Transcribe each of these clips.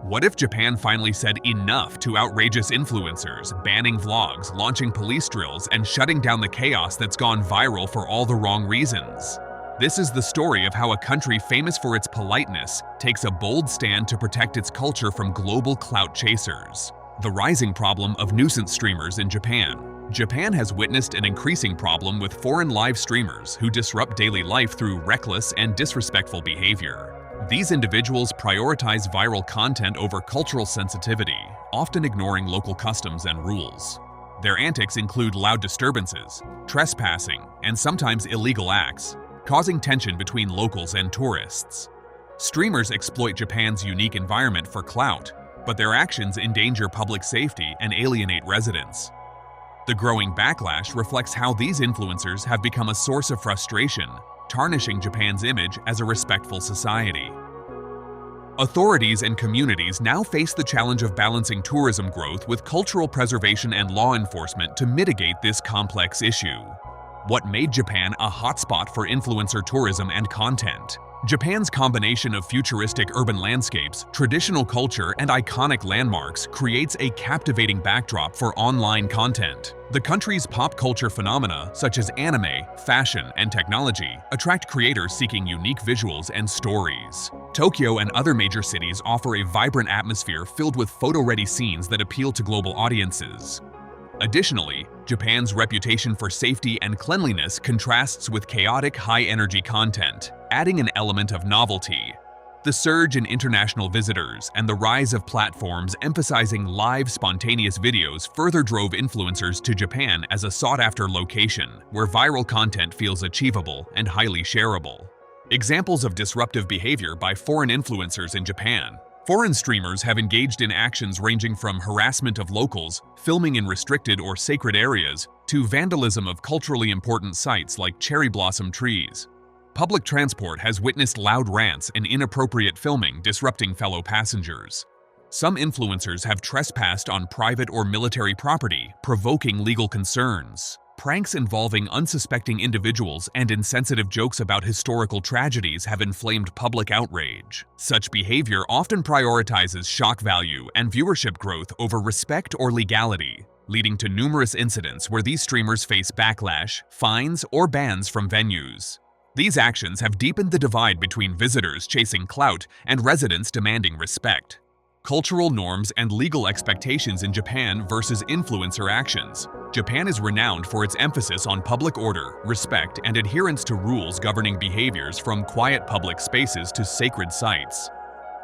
What if Japan finally said enough to outrageous influencers, banning vlogs, launching police drills, and shutting down the chaos that's gone viral for all the wrong reasons? This is the story of how a country famous for its politeness takes a bold stand to protect its culture from global clout chasers. The rising problem of nuisance streamers in Japan. Japan has witnessed an increasing problem with foreign live streamers who disrupt daily life through reckless and disrespectful behavior. These individuals prioritize viral content over cultural sensitivity, often ignoring local customs and rules. Their antics include loud disturbances, trespassing, and sometimes illegal acts, causing tension between locals and tourists. Streamers exploit Japan's unique environment for clout, but their actions endanger public safety and alienate residents. The growing backlash reflects how these influencers have become a source of frustration, tarnishing Japan's image as a respectful society. Authorities and communities now face the challenge of balancing tourism growth with cultural preservation and law enforcement to mitigate this complex issue. What made Japan a hotspot for influencer tourism and content? Japan's combination of futuristic urban landscapes, traditional culture, and iconic landmarks creates a captivating backdrop for online content. The country's pop culture phenomena, such as anime, fashion, and technology, attract creators seeking unique visuals and stories. Tokyo and other major cities offer a vibrant atmosphere filled with photo-ready scenes that appeal to global audiences. Additionally, Japan's reputation for safety and cleanliness contrasts with chaotic, high-energy content, adding an element of novelty. The surge in international visitors and the rise of platforms emphasizing live, spontaneous videos further drove influencers to Japan as a sought-after location where viral content feels achievable and highly shareable. Examples of disruptive behavior by foreign influencers in Japan. Foreign streamers have engaged in actions ranging from harassment of locals, filming in restricted or sacred areas, to vandalism of culturally important sites like cherry blossom trees. Public transport has witnessed loud rants and inappropriate filming disrupting fellow passengers. Some influencers have trespassed on private or military property, provoking legal concerns. Pranks involving unsuspecting individuals and insensitive jokes about historical tragedies have inflamed public outrage. Such behavior often prioritizes shock value and viewership growth over respect or legality, leading to numerous incidents where these streamers face backlash, fines, or bans from venues. These actions have deepened the divide between visitors chasing clout and residents demanding respect. Cultural norms and legal expectations in Japan versus influencer actions. Japan is renowned for its emphasis on public order, respect, and adherence to rules governing behaviors from quiet public spaces to sacred sites.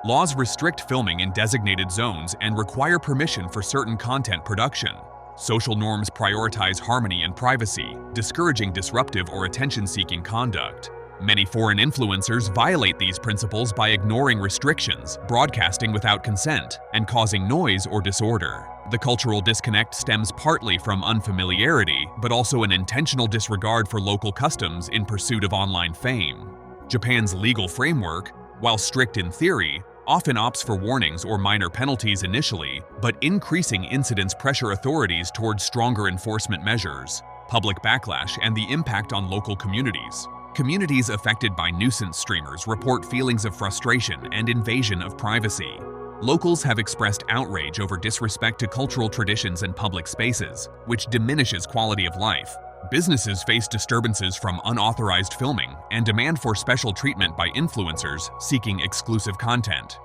Laws restrict filming in designated zones and require permission for certain content production. Social norms prioritize harmony and privacy, discouraging disruptive or attention-seeking conduct. Many foreign influencers violate these principles by ignoring restrictions, broadcasting without consent, and causing noise or disorder. The cultural disconnect stems partly from unfamiliarity, but also an intentional disregard for local customs in pursuit of online fame. Japan's legal framework, while strict in theory, often opts for warnings or minor penalties initially, but increasing incidents pressure authorities towards stronger enforcement measures. Public backlash and the impact on local communities. Communities affected by nuisance streamers report feelings of frustration and invasion of privacy. Locals have expressed outrage over disrespect to cultural traditions and public spaces, which diminishes quality of life. Businesses face disturbances from unauthorized filming and demand for special treatment by influencers seeking exclusive content.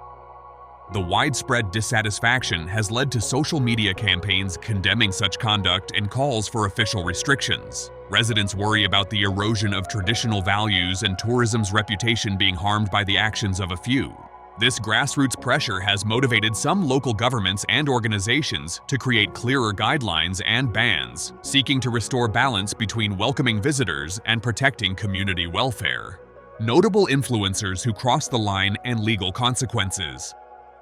The widespread dissatisfaction has led to social media campaigns condemning such conduct and calls for official restrictions. Residents worry about the erosion of traditional values and tourism's reputation being harmed by the actions of a few. This grassroots pressure has motivated some local governments and organizations to create clearer guidelines and bans, seeking to restore balance between welcoming visitors and protecting community welfare. Notable influencers who cross the line and legal consequences.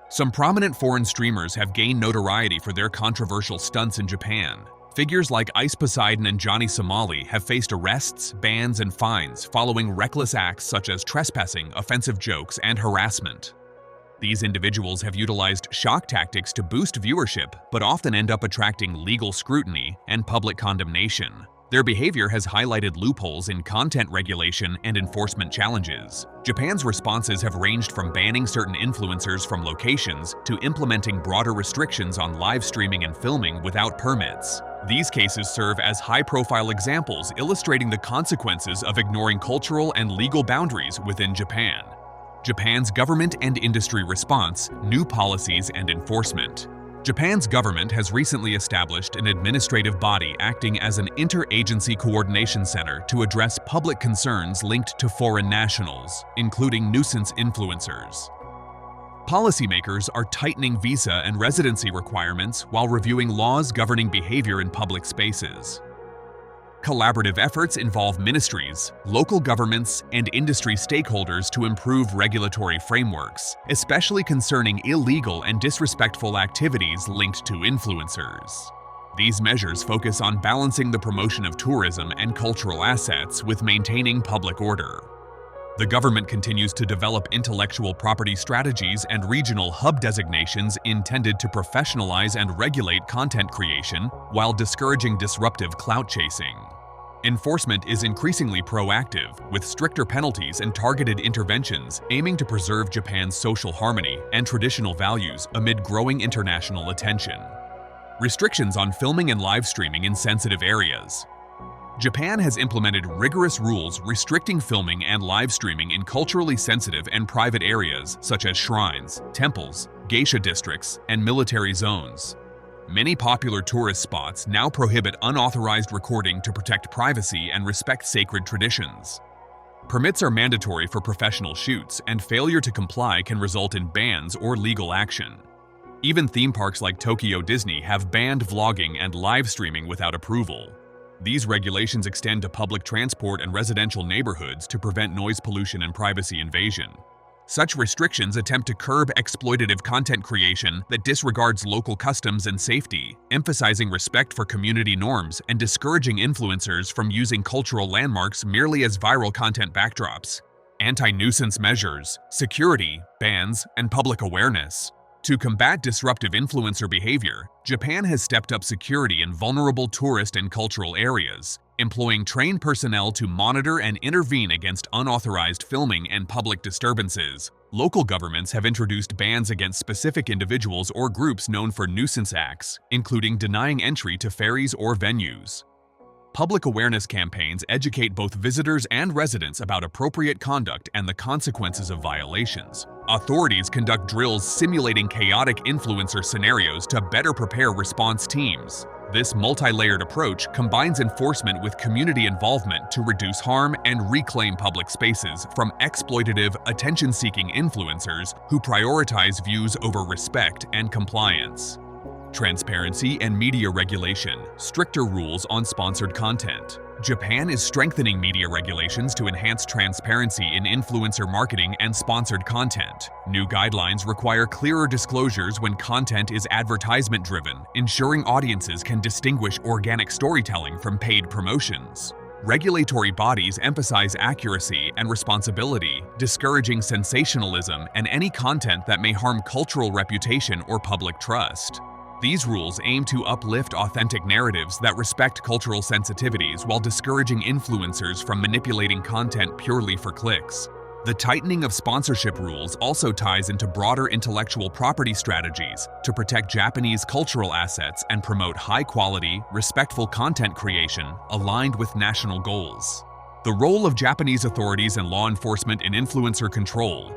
Some prominent foreign streamers have gained notoriety for their controversial stunts in Japan. Figures like Ice Poseidon and Johnny Somali have faced arrests, bans, and fines following reckless acts such as trespassing, offensive jokes, and harassment. These individuals have utilized shock tactics to boost viewership, but often end up attracting legal scrutiny and public condemnation. Their behavior has highlighted loopholes in content regulation and enforcement challenges. Japan's responses have ranged from banning certain influencers from locations to implementing broader restrictions on live streaming and filming without permits. These cases serve as high-profile examples illustrating the consequences of ignoring cultural and legal boundaries within Japan. Japan's government and industry response, new policies and enforcement. Japan's government has recently established an administrative body acting as an interagency coordination center to address public concerns linked to foreign nationals, including nuisance influencers. Policymakers are tightening visa and residency requirements while reviewing laws governing behavior in public spaces. Collaborative efforts involve ministries, local governments, and industry stakeholders to improve regulatory frameworks, especially concerning illegal and disrespectful activities linked to influencers. These measures focus on balancing the promotion of tourism and cultural assets with maintaining public order. The government continues to develop intellectual property strategies and regional hub designations intended to professionalize and regulate content creation while discouraging disruptive clout chasing. Enforcement is increasingly proactive, with stricter penalties and targeted interventions aiming to preserve Japan's social harmony and traditional values amid growing international attention. Restrictions on filming and live streaming in sensitive areas. Japan has implemented rigorous rules restricting filming and live streaming in culturally sensitive and private areas such as shrines, temples, geisha districts, and military zones. Many popular tourist spots now prohibit unauthorized recording to protect privacy and respect sacred traditions. Permits are mandatory for professional shoots, and failure to comply can result in bans or legal action. Even theme parks like Tokyo Disney have banned vlogging and live streaming without approval. These regulations extend to public transport and residential neighborhoods to prevent noise pollution and privacy invasion. Such restrictions attempt to curb exploitative content creation that disregards local customs and safety, emphasizing respect for community norms and discouraging influencers from using cultural landmarks merely as viral content backdrops. Anti-nuisance measures, security, bans, and public awareness. To combat disruptive influencer behavior, Japan has stepped up security in vulnerable tourist and cultural areas, employing trained personnel to monitor and intervene against unauthorized filming and public disturbances. Local governments have introduced bans against specific individuals or groups known for nuisance acts, including denying entry to ferries or venues. Public awareness campaigns educate both visitors and residents about appropriate conduct and the consequences of violations. Authorities conduct drills simulating chaotic influencer scenarios to better prepare response teams. This multi-layered approach combines enforcement with community involvement to reduce harm and reclaim public spaces from exploitative, attention-seeking influencers who prioritize views over respect and compliance. Transparency and media regulation, stricter rules on sponsored content. Japan is strengthening media regulations to enhance transparency in influencer marketing and sponsored content. New guidelines require clearer disclosures when content is advertisement-driven, ensuring audiences can distinguish organic storytelling from paid promotions. Regulatory bodies emphasize accuracy and responsibility, discouraging sensationalism and any content that may harm cultural reputation or public trust. These rules aim to uplift authentic narratives that respect cultural sensitivities while discouraging influencers from manipulating content purely for clicks. The tightening of sponsorship rules also ties into broader intellectual property strategies to protect Japanese cultural assets and promote high-quality, respectful content creation aligned with national goals. The role of Japanese authorities and law enforcement in influencer control.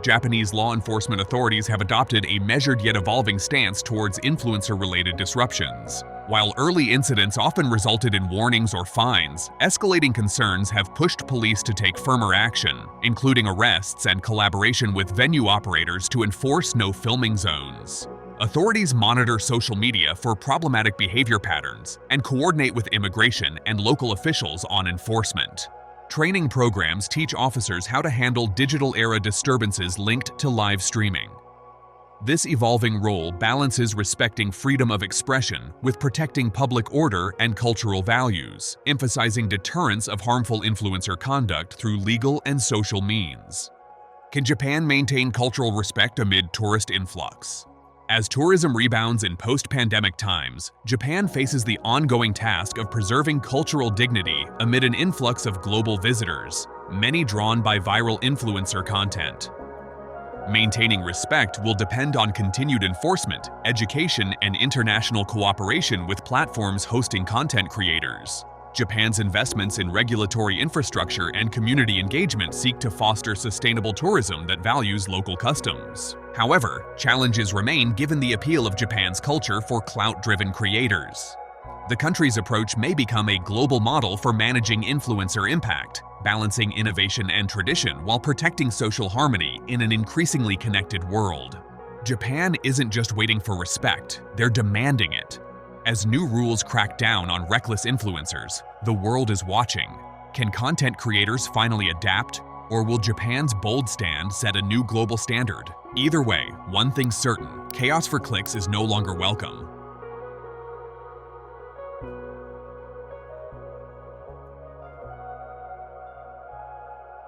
Japanese law enforcement authorities have adopted a measured yet evolving stance towards influencer-related disruptions. While early incidents often resulted in warnings or fines, escalating concerns have pushed police to take firmer action, including arrests and collaboration with venue operators to enforce no filming zones. Authorities monitor social media for problematic behavior patterns and coordinate with immigration and local officials on enforcement. Training programs teach officers how to handle digital-era disturbances linked to live streaming. This evolving role balances respecting freedom of expression with protecting public order and cultural values, emphasizing deterrence of harmful influencer conduct through legal and social means. Can Japan maintain cultural respect amid tourist influx? As tourism rebounds in post-pandemic times, Japan faces the ongoing task of preserving cultural dignity amid an influx of global visitors, many drawn by viral influencer content. Maintaining respect will depend on continued enforcement, education, and international cooperation with platforms hosting content creators. Japan's investments in regulatory infrastructure and community engagement seek to foster sustainable tourism that values local customs. However, challenges remain given the appeal of Japan's culture for clout-driven creators. The country's approach may become a global model for managing influencer impact, balancing innovation and tradition while protecting social harmony in an increasingly connected world. Japan isn't just waiting for respect, they're demanding it. As new rules crack down on reckless influencers, the world is watching. Can content creators finally adapt, or will Japan's bold stand set a new global standard? Either way, one thing's certain: chaos for clicks is no longer welcome.